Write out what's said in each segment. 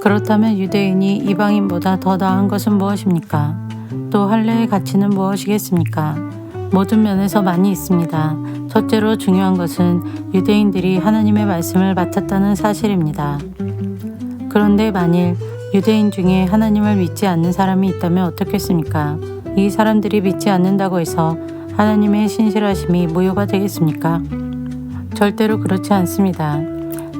그렇다면 유대인이 이방인보다 더 나은 것은 무엇입니까? 또 할례의 가치는 무엇이겠습니까? 모든 면에서 많이 있습니다. 첫째로 중요한 것은 유대인들이 하나님의 말씀을 맡았다는 사실입니다. 그런데 만일 유대인 중에 하나님을 믿지 않는 사람이 있다면 어떻겠습니까? 이 사람들이 믿지 않는다고 해서 하나님의 신실하심이 무효가 되겠습니까? 절대로 그렇지 않습니다.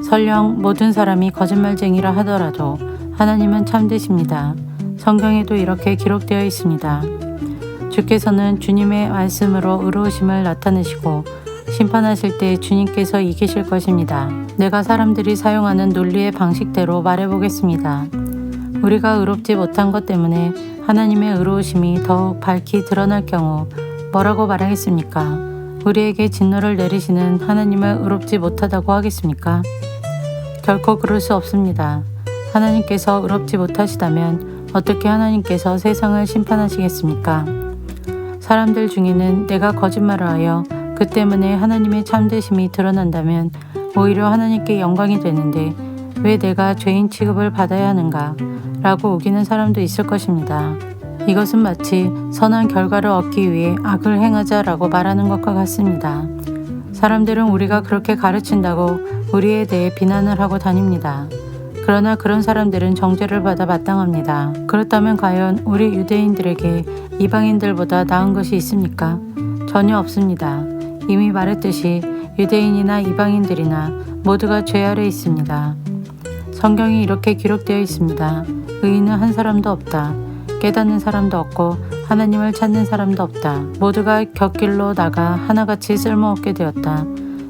설령 모든 사람이 거짓말쟁이라 하더라도 하나님은 참되십니다. 성경에도 이렇게 기록되어 있습니다. 주께서는 주님의 말씀으로 의로우심을 나타내시고 심판하실 때 주님께서 이기실 것입니다. 내가 사람들이 사용하는 논리의 방식대로 말해보겠습니다. 우리가 의롭지 못한 것 때문에 하나님의 의로우심이 더욱 밝히 드러날 경우 뭐라고 말하겠습니까? 우리에게 진노를 내리시는 하나님을 의롭지 못하다고 하겠습니까? 결코 그럴 수 없습니다. 하나님께서 의롭지 못하시다면 어떻게 하나님께서 세상을 심판하시겠습니까? 사람들 중에는 내가 거짓말을 하여 그 때문에 하나님의 참되심이 드러난다면 오히려 하나님께 영광이 되는데 왜 내가 죄인 취급을 받아야 하는가? 라고 우기는 사람도 있을 것입니다. 이것은 마치 선한 결과를 얻기 위해 악을 행하자라고 말하는 것과 같습니다. 사람들은 우리가 그렇게 가르친다고 우리에 대해 비난을 하고 다닙니다. 그러나 그런 사람들은 정죄를 받아 마땅합니다. 그렇다면 과연 우리 유대인들에게 이방인들보다 나은 것이 있습니까? 전혀 없습니다. 이미 말했듯이 유대인이나 이방인들이나 모두가 죄 아래 있습니다. 성경이 이렇게 기록되어 있습니다. 의인은 한 사람도 없다. 깨닫는 사람도 없고 하나님을 찾는 사람도 없다. 모두가 곁길로 나가 하나같이 쓸모없게 되었다.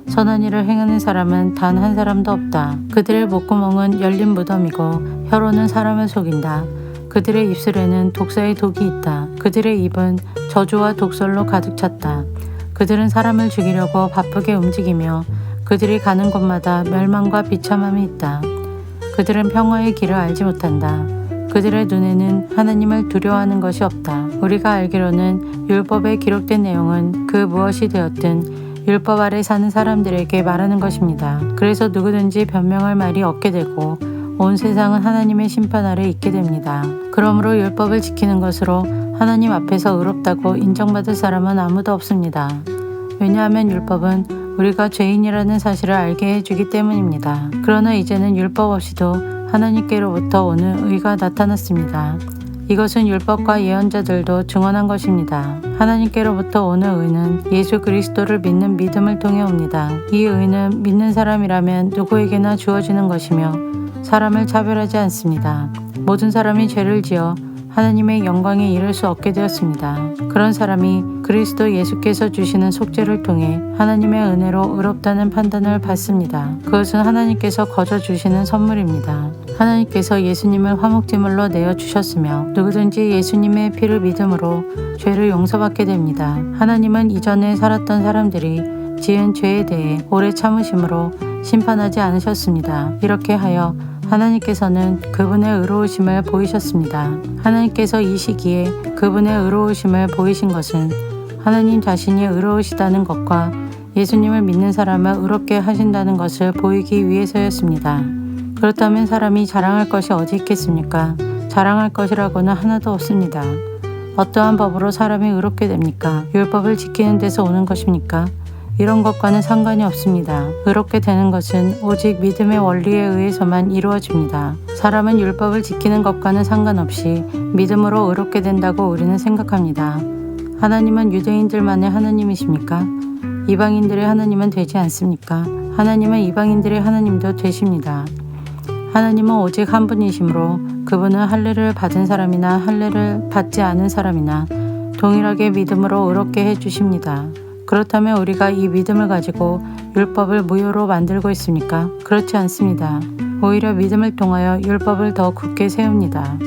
선한 일을 행하는 사람은 단 한 사람도 없다. 그들의 목구멍은 열린 무덤이고 혀로는 사람을 속인다. 그들의 입술에는 독사의 독이 있다. 그들의 입은 저주와 독설로 가득 찼다. 그들은 사람을 죽이려고 바쁘게 움직이며 그들이 가는 곳마다 멸망과 비참함이 있다. 그들은 평화의 길을 알지 못한다. 그들의 눈에는 하나님을 두려워하는 것이 없다. 우리가 알기로는 율법에 기록된 내용은 그 무엇이 되었든 율법 아래 사는 사람들에게 말하는 것입니다. 그래서 누구든지 변명할 말이 없게 되고 온 세상은 하나님의 심판 아래 있게 됩니다. 그러므로 율법을 지키는 것으로 하나님 앞에서 의롭다고 인정받을 사람은 아무도 없습니다. 왜냐하면 율법은 우리가 죄인이라는 사실을 알게 해주기 때문입니다. 그러나 이제는 율법 없이도 하나님께로부터 오는 의가 나타났습니다. 이것은 율법과 예언자들도 증언한 것입니다. 하나님께로부터 오는 의는 예수 그리스도를 믿는 믿음을 통해 옵니다. 이 의는 믿는 사람이라면 누구에게나 주어지는 것이며 사람을 차별하지 않습니다. 모든 사람이 죄를 지어 하나님의 영광에 이를 수 없게 되었습니다. 그런 사람이 그리스도 예수께서 주시는 속죄를 통해 하나님의 은혜로 의롭다는 판단을 받습니다. 그것은 하나님께서 거저 주시는 선물입니다. 하나님께서 예수님을 화목제물로 내어주셨으며 누구든지 예수님의 피를 믿음으로 죄를 용서받게 됩니다. 하나님은 이전에 살았던 사람들이 지은 죄에 대해 오래 참으심으로 심판하지 않으셨습니다. 이렇게 하여 하나님께서는 그분의 의로우심을 보이셨습니다. 하나님께서 이 시기에 그분의 의로우심을 보이신 것은 하나님 자신이 의로우시다는 것과 예수님을 믿는 사람을 의롭게 하신다는 것을 보이기 위해서였습니다. 그렇다면 사람이 자랑할 것이 어디 있겠습니까? 자랑할 것이라고는 하나도 없습니다. 어떠한 법으로 사람이 의롭게 됩니까? 율법을 지키는 데서 오는 것입니까? 이런 것과는 상관이 없습니다. 의롭게 되는 것은 오직 믿음의 원리에 의해서만 이루어집니다. 사람은 율법을 지키는 것과는 상관없이 믿음으로 의롭게 된다고 우리는 생각합니다. 하나님은 유대인들만의 하나님이십니까? 이방인들의 하나님은 되지 않습니까? 하나님은 이방인들의 하나님도 되십니다. 하나님은 오직 한 분이시므로 그분은 할례를 받은 사람이나 할례를 받지 않은 사람이나 동일하게 믿음으로 의롭게 해주십니다. 그렇다면 우리가 이 믿음을 가지고 율법을 무효로 만들고 있습니까? 그렇지 않습니다. 오히려 믿음을 통하여 율법을 더 굳게 세웁니다.